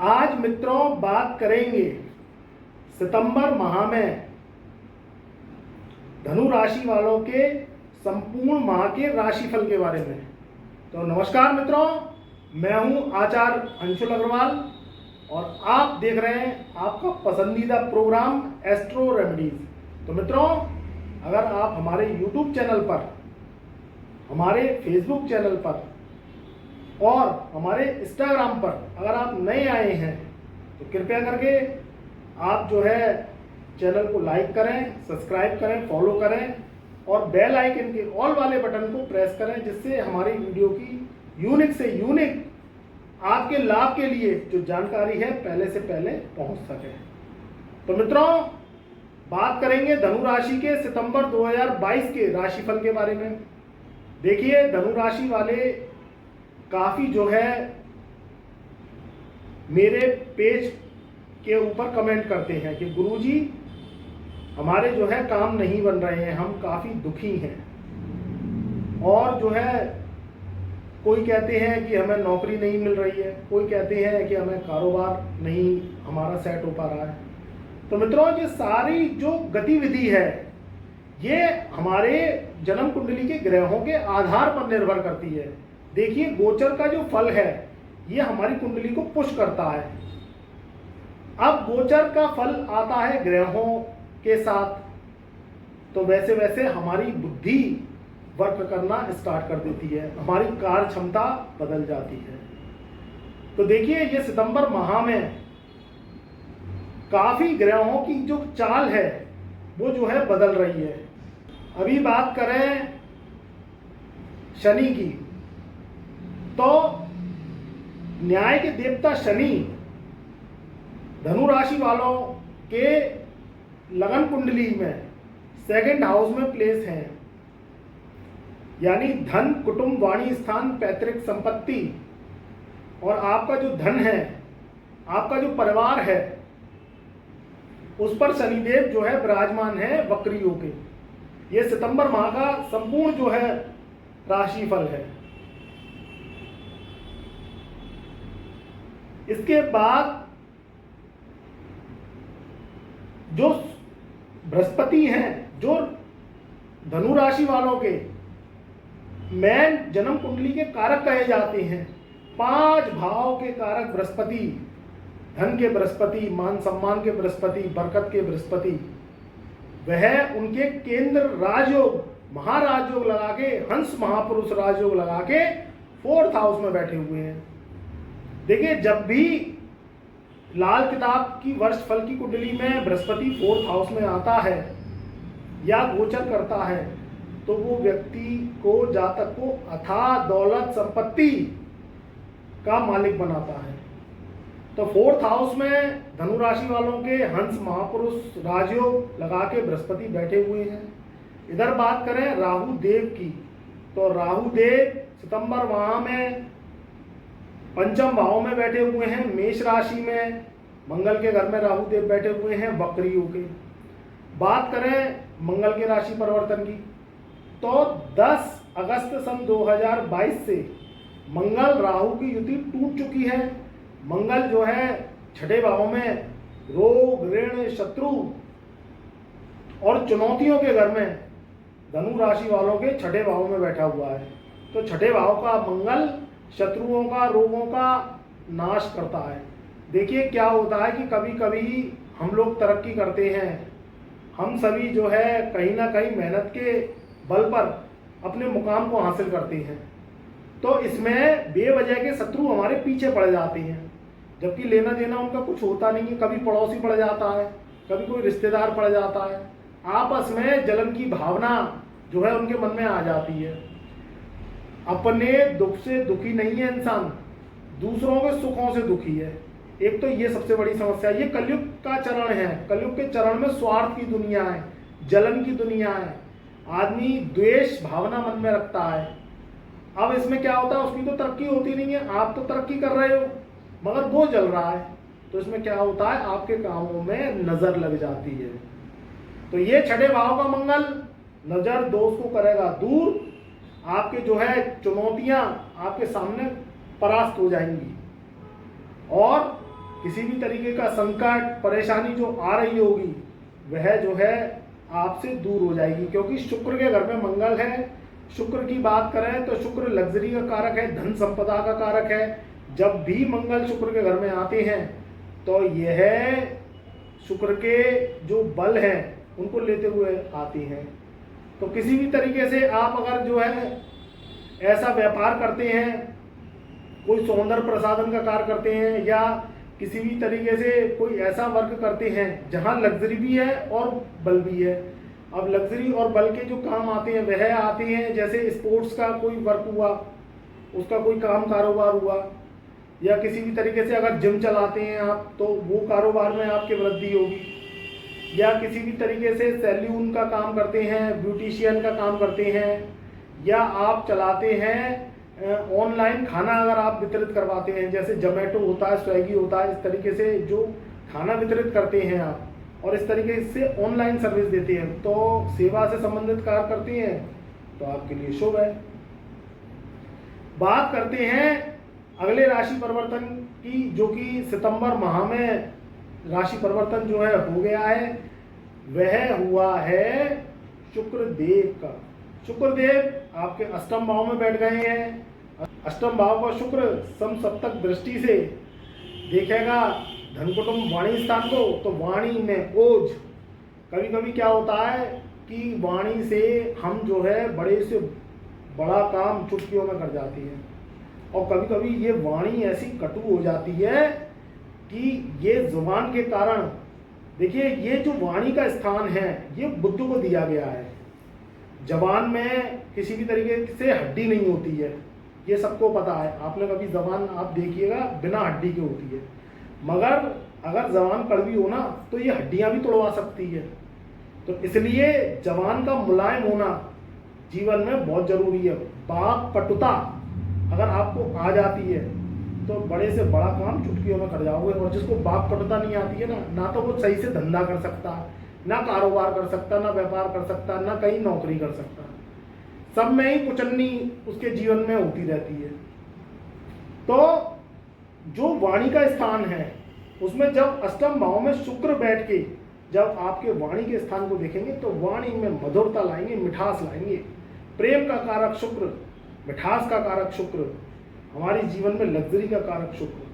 आज मित्रों बात करेंगे सितंबर माह में धनु राशि वालों के संपूर्ण माह के राशिफल के बारे में। तो नमस्कार मित्रों, मैं हूं आचार्य अंशुल अग्रवाल और आप देख रहे हैं आपका पसंदीदा प्रोग्राम एस्ट्रो रेमेडीज। तो मित्रों, अगर आप हमारे YouTube चैनल पर, हमारे Facebook चैनल पर और हमारे Instagram पर अगर आप नए आए हैं तो कृपया करके आप जो है चैनल को लाइक करें, सब्सक्राइब करें, फॉलो करें और बेल आइकन के ऑल वाले बटन को प्रेस करें, जिससे हमारी वीडियो की यूनिक से यूनिक आपके लाभ के लिए जो जानकारी है पहले से पहले पहुंच सके। तो मित्रों, बात करेंगे धनु राशि के सितंबर 2022 के राशिफल के बारे में। देखिए, धनु राशि वाले काफ़ी जो है मेरे पेज के ऊपर कमेंट करते हैं कि गुरुजी हमारे जो है काम नहीं बन रहे हैं, हम काफ़ी दुखी हैं। और जो है कोई कहते हैं कि हमें नौकरी नहीं मिल रही है, कोई कहते हैं कि हमें कारोबार नहीं हमारा सेट हो पा रहा है। तो मित्रों, ये सारी जो गतिविधि है ये हमारे जन्म कुंडली के ग्रहों के आधार पर निर्भर करती है। देखिए, गोचर का जो फल है ये हमारी कुंडली को पुश करता है। अब गोचर का फल आता है ग्रहों के साथ, तो वैसे वैसे हमारी बुद्धि वर्क करना स्टार्ट कर देती है, हमारी कार्य क्षमता बदल जाती है। तो देखिए, ये सितंबर माह में काफी ग्रहों की जो चाल है वो जो है बदल रही है। अभी बात करें शनि की, तो न्याय के देवता शनि धनु राशि वालों के लगन कुंडली में सेकंड हाउस में प्लेस हैं, यानी धन, कुटुंब, वाणी स्थान, पैतृक संपत्ति और आपका जो धन है, आपका जो परिवार है, उस पर शनिदेव जो है विराजमान है वक्री होके। ये सितंबर माह का संपूर्ण जो है राशिफल है। इसके बाद जो बृहस्पति हैं, जो धनु राशि वालों के मैन जन्म कुंडली के कारक कहे जाते हैं, 5 भाव के कारक बृहस्पति, धन के बृहस्पति, मान सम्मान के बृहस्पति, बरकत के बृहस्पति, वह उनके केंद्र राजयोग, महाराजयोग लगा के, हंस महापुरुष राजयोग लगा के 4th हाउस में बैठे हुए हैं। देखिए, जब भी लाल किताब की वर्ष फल की कुंडली में बृहस्पति 4th हाउस में आता है या गोचर करता है, तो वो व्यक्ति को, जातक को अथाह दौलत संपत्ति का मालिक बनाता है। तो 4th हाउस में धनु राशि वालों के हंस महापुरुष राजयोग लगा के बृहस्पति बैठे हुए हैं। इधर बात करें राहु देव की, तो राहु देव सितंबर माह में पंचम भाव में बैठे हुए हैं, मेष राशि में, मंगल के घर में राहु देव बैठे हुए हैं वक्री होके। बात करें मंगल के राशि परिवर्तन की, तो 10 अगस्त सन 2022 से मंगल राहु की युति टूट चुकी है। मंगल जो है 6ठे भाव में रोग, ऋण, शत्रु और चुनौतियों के घर में धनु राशि वालों के 6ठे भाव में बैठा हुआ है। तो 6ठे भाव का मंगल शत्रुओं का, रोगों का नाश करता है। देखिए, क्या होता है कि कभी कभी हम लोग तरक्की करते हैं, हम सभी जो है कहीं ना कहीं मेहनत के बल पर अपने मुकाम को हासिल करते हैं, तो इसमें बेवजह के शत्रु हमारे पीछे पड़ जाते हैं, जबकि लेना देना उनका कुछ होता नहीं है। कभी पड़ोसी पड़ जाता है, कभी कोई रिश्तेदार पड़ जाता है, आपस में जलन की भावना जो है उनके मन में आ जाती है। अपने दुख से दुखी नहीं है इंसान, दूसरों के सुखों से दुखी है। एक तो ये सबसे बड़ी समस्या, ये कलयुग का चरण है। कलयुग के चरण में स्वार्थ की दुनिया है, जलन की दुनिया है, आदमी द्वेष भावना मन में रखता है। अब इसमें क्या होता है, उसकी तो तरक्की होती नहीं है, आप तो तरक्की कर रहे हो मगर वो जल रहा है, तो इसमें क्या होता है, आपके कामों में नजर लग जाती है। तो ये 6ठे भाव का मंगल नजर दोष को करेगा दूर, आपके जो है चुनौतियां आपके सामने परास्त हो जाएंगी। और किसी भी तरीके का संकट परेशानी जो आ रही होगी वह जो है आपसे दूर हो जाएगी, क्योंकि शुक्र के घर में मंगल है। शुक्र की बात करें तो शुक्र लग्जरी का कारक है, धन संपदा का कारक है। जब भी मंगल शुक्र के घर में आते हैं तो यह शुक्र के जो बल हैं उनको लेते हुए आती हैं। तो किसी भी तरीके से आप अगर जो है ऐसा व्यापार करते हैं, कोई सौंदर्य प्रसाधन का कार्य करते हैं, या किसी भी तरीके से कोई ऐसा वर्क करते हैं जहां लग्जरी भी है और बल भी है। अब लग्जरी और बल के जो काम आते हैं वह आते हैं, जैसे स्पोर्ट्स का कोई वर्क हुआ, उसका कोई काम कारोबार हुआ, या किसी भी तरीके से अगर जिम चलाते हैं आप तो वो कारोबार में आपकी वृद्धि होगी, या किसी भी तरीके से सैलून का काम करते हैं, ब्यूटिशियन का काम करते हैं, या आप चलाते हैं ऑनलाइन खाना अगर आप वितरित करवाते हैं, जैसे जोमेटो होता है, स्विगी होता है, इस तरीके से जो खाना वितरित करते हैं आप और इस तरीके से ऑनलाइन सर्विस देते हैं, तो सेवा से संबंधित कार्य करते हैं तो आपके लिए शुभ है। बात करते हैं अगले राशि परिवर्तन की, जो कि सितंबर माह में राशि परिवर्तन जो है हो गया है, वह हुआ है शुक्रदेव का। शुक्रदेव आपके अष्टम भाव में बैठ गए हैं। अष्टम भाव का शुक्र समसप्तक दृष्टि से देखेगा धन कुटुंब वाणी स्थान को, तो वाणी में ओज। कभी कभी क्या होता है कि वाणी से हम जो है बड़े से बड़ा काम चुटकियों में कर जाती है, और कभी कभी ये वाणी ऐसी कटु हो जाती है कि ये जुबान के कारण, देखिए ये जो वाणी का स्थान है ये बुद्ध को दिया गया है। जबान में किसी भी तरीके से हड्डी नहीं होती है, ये सबको पता है। आपने कभी जबान आप देखिएगा बिना हड्डी के होती है, मगर अगर जबान कड़वी हो ना तो ये हड्डियां भी तोड़वा सकती है। तो इसलिए जबान का मुलायम होना जीवन में बहुत जरूरी है। वाक पटुता अगर आपको आ जाती है तो बड़े से बड़ा काम चुटकियों में कर जाओगे। और जिसको वाक पटुता नहीं आती है ना तो वो सही से धंधा कर सकता, ना कारोबार कर सकता, ना व्यापार कर सकता, ना कहीं नौकरी कर सकता, सब में ही कुचन्नी उसके जीवन में होती रहती है। तो जो वाणी का स्थान है उसमें जब अष्टम भाव में शुक्र बैठ के जब आपके वाणी के स्थान को देखेंगे तो वाणी में मधुरता लाएंगे, मिठास लाएंगे। प्रेम का कारक शुक्र, मिठास का कारक शुक्र, हमारे जीवन में लग्जरी का कारक शुक्र।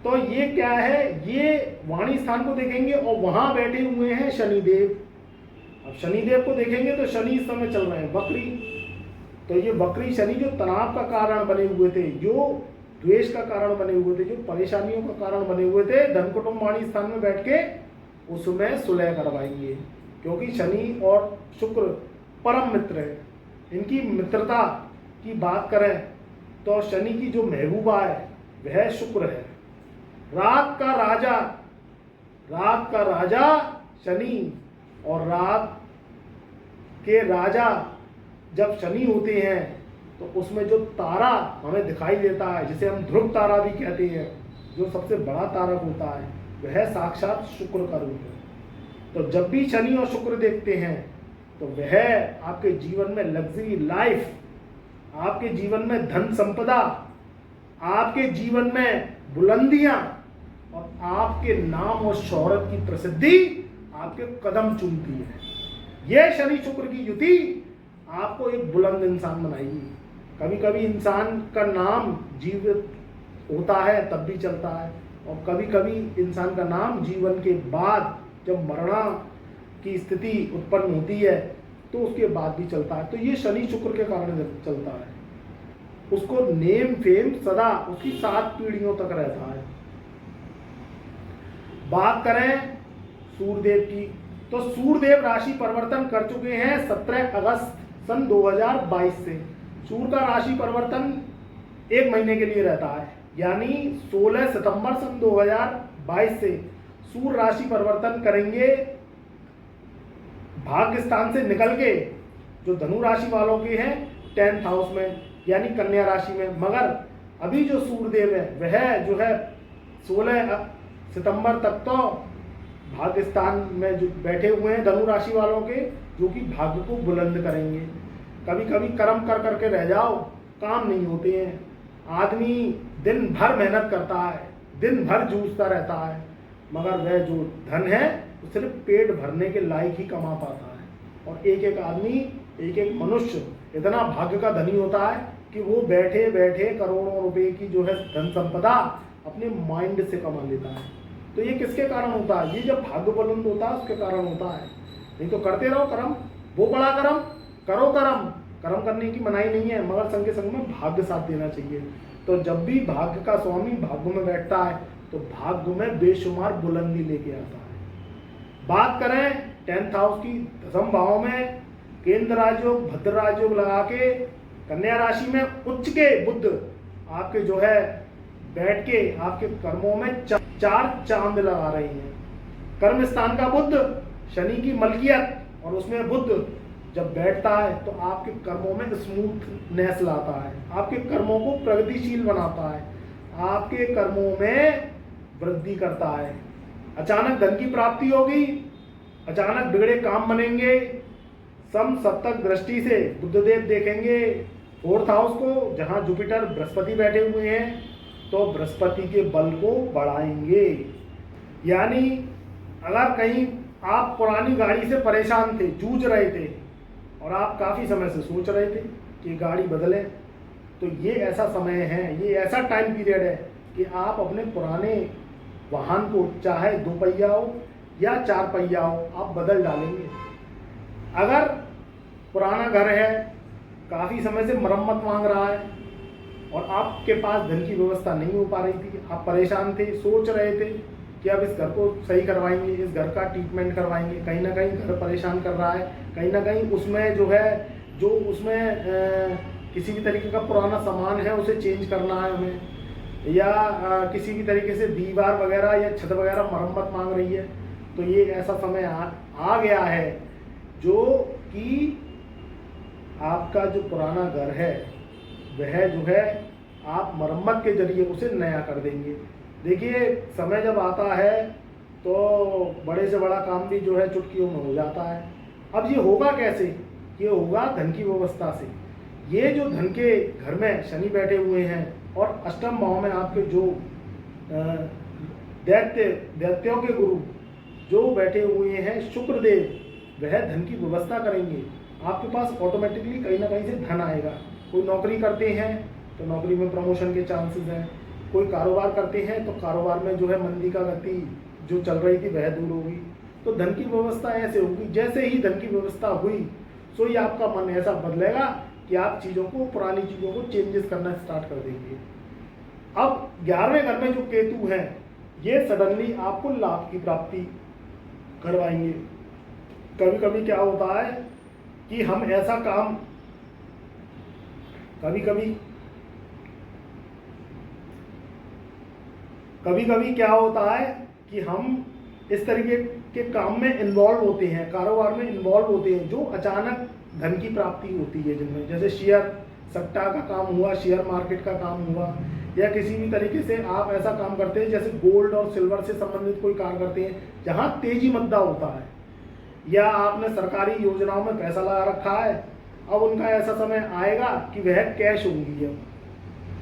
तो ये क्या है, ये वाणी स्थान को देखेंगे और वहां बैठे हुए हैं शनिदेव। अब शनिदेव को देखेंगे तो शनि इस समय चल रहे हैं वक्री। तो ये वक्री शनि जो तनाव का कारण बने हुए थे, जो द्वेष का कारण बने हुए थे, जो परेशानियों का कारण बने हुए थे, धन कुटुंब वाणी स्थान में बैठ के उसमें सुलह करवाएंगे। क्योंकि शनि और शुक्र परम मित्र है, इनकी मित्रता की बात करें तो शनि की जो महबूबा है वह शुक्र है। रात का राजा शनि, और रात के राजा जब शनि होते हैं तो उसमें जो तारा हमें दिखाई देता है, जिसे हम ध्रुव तारा भी कहते हैं, जो सबसे बड़ा तारक होता है, वह साक्षात शुक्र का रूप है। तो जब भी शनि और शुक्र देखते हैं तो वह आपके जीवन में लग्जरी लाइफ, आपके जीवन में धन संपदा, आपके जीवन में बुलंदियां और आपके नाम और शोहरत की प्रसिद्धि आपके कदम चूमती है। यह शनि शुक्र की युति आपको एक बुलंद इंसान बनाएगी। कभी कभी इंसान का नाम जीवित होता है तब भी चलता है, और कभी कभी इंसान का नाम जीवन के बाद जब मरणा की स्थिति उत्पन्न होती है तो उसके बाद भी चलता है। तो ये शनि शुक्र के कारण चलता है। उसको नेम फेम सदा उसकी 7 पीढ़ियों तक रहता है। बात करें सूर्यदेव की, तो सूर्यदेव राशि परिवर्तन कर चुके हैं 17 अगस्त सन 2022 से। सूर्य का राशि परिवर्तन 1 महीने के लिए रहता है, यानी 16 सितंबर सन 2022 से सूर्य राशि परिवर्तन करेंगे भाग्य स्थान से निकल के, जो धनु राशि वालों के हैं 10th हाउस में, यानी कन्या राशि में। मगर अभी जो सूर्यदेव है वह जो है 16 सितंबर तक तो भाग्य स्थान में जो बैठे हुए हैं धनु राशि वालों के, जो कि भाग्य को बुलंद करेंगे। कभी कभी कर्म कर करके रह जाओ, काम नहीं होते हैं। आदमी दिन भर मेहनत करता है, दिन भर जूझता रहता है, मगर वह जो धन है वो सिर्फ पेट भरने के लायक ही कमा पाता है। और एक एक आदमी, एक एक मनुष्य इतना भाग्य का धनी होता है कि वो बैठे बैठे करोड़ों रुपए की जो है धन संपदा अपने माइंड से कमा लेता है। तो ये किसके कारण होता है? ये जब भाग्य बुलंद होता है उसके कारण होता है। नहीं तो करते रहो कर्म, वो बड़ा कर्म करो, कर्म करने की मनाही नहीं है, मगर संग के संग में भाग्य साथ देना चाहिए। तो जब भी भाग्य का स्वामी भाग्य में बैठता है तो भाग्य में बेशुमार बुलंदी लेके आता है। बात करें 10th हाउस की, दसम भाव में केंद्र राजयोग, भद्र राजयोग लगा के कन्या राशि में उच्च के बुध आपके जो है बैठ के आपके कर्मों में चार चांद लगा रही हैं। कर्म स्थान का बुध शनि की मलकियत, और उसमें बुध जब बैठता है तो आपके कर्मों में स्मूथनेस लाता है, आपके कर्मों को प्रगतिशील बनाता है, आपके कर्मों में वृद्धि करता है। अचानक धन की प्राप्ति होगी, अचानक बिगड़े काम बनेंगे। सम सप्तक दृष्टि से बुद्धदेव देखेंगे 4th हाउस को, जहां जुपिटर बृहस्पति बैठे हुए हैं, तो बृहस्पति के बल को बढ़ाएंगे। यानी अगर कहीं आप पुरानी गाड़ी से परेशान थे, जूझ रहे थे और आप काफ़ी समय से सोच रहे थे कि गाड़ी बदलें, तो ये ऐसा समय है, ये ऐसा टाइम पीरियड है कि आप अपने पुराने वाहन को, चाहे 2 पहिया हो या 4 पहिया हो, आप बदल डालेंगे। अगर पुराना घर है, काफ़ी समय से मरम्मत मांग रहा है और आपके पास धन की व्यवस्था नहीं हो पा रही थी, आप परेशान थे, सोच रहे थे कि अब इस घर को सही करवाएंगे, इस घर का ट्रीटमेंट करवाएंगे, कहीं ना कहीं घर परेशान कर रहा है, कहीं ना कहीं उसमें जो है, जो उसमें किसी भी तरीके का पुराना सामान है उसे चेंज करना है हमें, या किसी भी तरीके से दीवार वगैरह या छत वगैरह मरम्मत मांग रही है, तो ये ऐसा समय आ गया है जो कि आपका जो पुराना घर है वह जो है आप मरम्मत के जरिए उसे नया कर देंगे। देखिए, समय जब आता है तो बड़े से बड़ा काम भी जो है चुटकियों में हो जाता है। अब ये होगा कैसे? ये होगा धन की व्यवस्था से। ये जो धन के घर में शनि बैठे हुए हैं और अष्टम भाव में आपके जो दैत्यों के गुरु जो बैठे हुए हैं शुक्रदेव, वह धन की व्यवस्था करेंगे। आपके पास ऑटोमेटिकली कहीं ना कहीं से धन आएगा। कोई नौकरी करते हैं तो नौकरी में प्रमोशन के चांसेस हैं, कोई कारोबार करते हैं तो कारोबार में जो है मंदी का गति जो चल रही थी वह दूर होगी। तो धन की व्यवस्था ऐसे होगी, जैसे ही धन की व्यवस्था हुई सो ही आपका मन ऐसा बदलेगा कि आप चीज़ों को, पुरानी चीज़ों को चेंजेस करना स्टार्ट कर देंगे। अब 11वें घर में जो केतु हैं, ये सडनली आपको लाभ की प्राप्ति करवाएंगे। कभी कभी क्या होता है कि हम ऐसा काम, कभी कभी क्या होता है कि हम इस तरीके के काम में इन्वॉल्व होते हैं, कारोबार में इन्वॉल्व होते हैं, जो अचानक धन की प्राप्ति होती है, जिनमें जैसे शेयर सट्टा का काम हुआ, शेयर मार्केट का काम हुआ, या किसी भी तरीके से आप ऐसा काम करते हैं जैसे गोल्ड और सिल्वर से संबंधित कोई कार्य करते हैं जहां तेजी मद्दा होता है, या आपने सरकारी योजनाओं में पैसा लगा रखा है, अब उनका ऐसा समय आएगा कि वह कैश होंगी। अब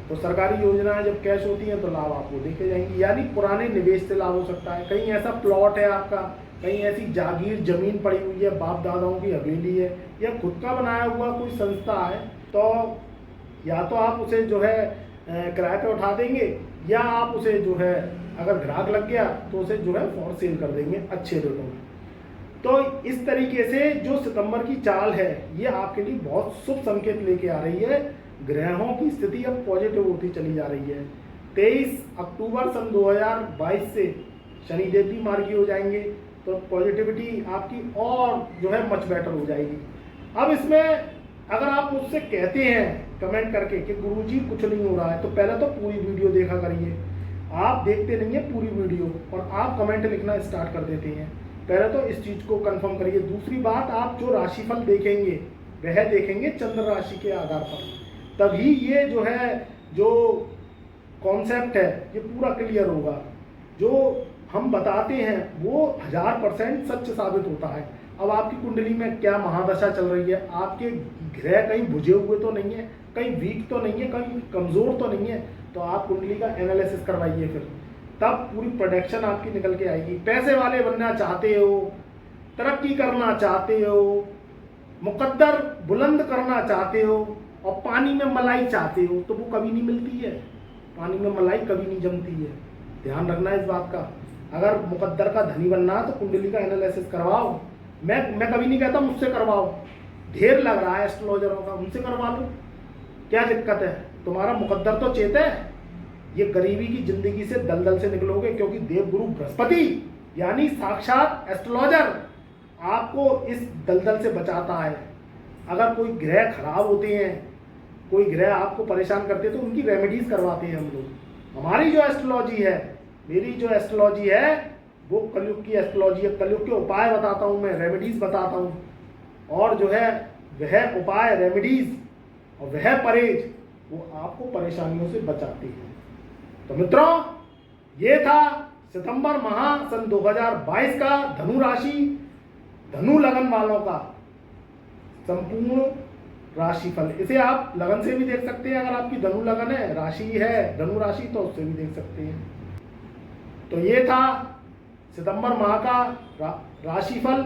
तो सरकारी योजनाएं जब कैश होती हैं तो लाभ आपको देखे जाएंगे। यानी पुराने निवेश से लाभ हो सकता है। कहीं ऐसा प्लॉट है आपका, कहीं ऐसी जागीर जमीन पड़ी हुई है, बाप दादाओं की हवेली है, या खुद का बनाया हुआ कोई संस्था है, तो या तो आप उसे जो है किराए पे उठा देंगे, या आप उसे जो है अगर ग्राहक लग गया तो उसे जो है फॉर सेल कर देंगे अच्छे रेटों में। तो इस तरीके से जो सितंबर की चाल है ये आपके लिए बहुत शुभ संकेत लेके आ रही है। ग्रहों की स्थिति अब पॉजिटिव होती चली जा रही है। 23 अक्टूबर सन 2022 से शनिदेव भी मार्गी हो जाएंगे, तो पॉजिटिविटी आपकी और जो है मच बेटर हो जाएगी। अब इसमें अगर आप मुझसे कहते हैं कमेंट करके कि गुरुजी कुछ नहीं हो रहा है, तो पहले तो पूरी वीडियो देखा करिए। आप देखते नहीं है पूरी वीडियो और आप कमेंट लिखना स्टार्ट कर देते हैं। पहले तो इस चीज़ को कंफर्म करिए। दूसरी बात, आप जो राशिफल देखेंगे वह देखेंगे चंद्र राशि के आधार पर, तभी ये जो है जो कॉन्सेप्ट है ये पूरा क्लियर होगा। जो हम बताते हैं वो 1000% सच साबित होता है। अब आपकी कुंडली में क्या महादशा चल रही है, आपके ग्रह कहीं बुझे हुए तो नहीं है, कहीं वीक तो नहीं है, कहीं कमज़ोर तो नहीं है, तो आप कुंडली का एनालिसिस करवाइए। फिर तब पूरी प्रोडक्शन आपकी निकल के आएगी। पैसे वाले बनना चाहते हो, तरक्की करना चाहते हो, मुकद्दर बुलंद करना चाहते हो और पानी में मलाई चाहते हो तो वो कभी नहीं मिलती है। पानी में मलाई कभी नहीं जमती है, ध्यान रखना इस बात का। अगर मुकद्दर का धनी बनना है तो कुंडली का एनालिसिस करवाओ। मैं कभी नहीं कहता मुझसे करवाओ, ढेर लग रहा है एस्ट्रोलॉजरों का, उनसे करवा लो, क्या दिक्कत है। तुम्हारा मुकद्दर तो चेत है। ये गरीबी की जिंदगी से दलदल से निकलोगे, क्योंकि देवगुरु बृहस्पति यानी साक्षात एस्ट्रोलॉजर आपको इस दलदल से बचाता है। अगर कोई ग्रह खराब होते हैं, कोई ग्रह आपको परेशान करते हैं तो उनकी रेमेडीज करवाते हैं हम लोग। हमारी जो एस्ट्रोलॉजी है, मेरी जो एस्ट्रोलॉजी है वो कलयुग की एस्ट्रोलॉजी है। कलयुग के उपाय बताता हूँ मैं, रेमेडीज बताता हूँ, और जो है वह उपाय, रेमेडीज और वह परहेज वो आपको परेशानियों से बचाती है। तो मित्रों, ये था सितंबर माह सन 2022 का धनु राशि, धनु लगन वालों का संपूर्ण राशिफल। इसे आप लगन से भी देख सकते हैं, अगर आपकी धनु लगन है, राशि है धनु राशि, तो उससे भी देख सकते हैं। तो ये था सितंबर माह का राशिफल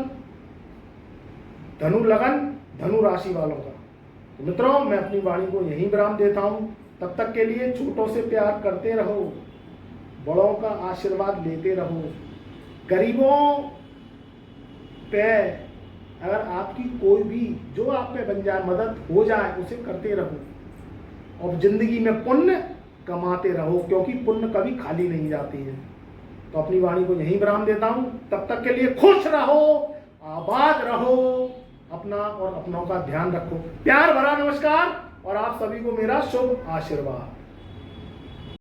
धनु लगन धनु राशि वालों का। तो मित्रों, मैं अपनी वाणी को यहीं विराम देता हूं। तब तक के लिए छोटों से प्यार करते रहो, बड़ों का आशीर्वाद लेते रहो, गरीबों पे अगर आपकी कोई भी जो आप पे बन जाए, मदद हो जाए, उसे करते रहो और जिंदगी में पुण्य कमाते रहो, क्योंकि पुण्य कभी खाली नहीं जाती है। तो अपनी वाणी को यहीं विराम देता हूं। तब तक के लिए खुश रहो, आबाद रहो, अपना और अपनों का ध्यान रखो। प्यार भरा नमस्कार और आप सभी को मेरा शुभ आशीर्वाद।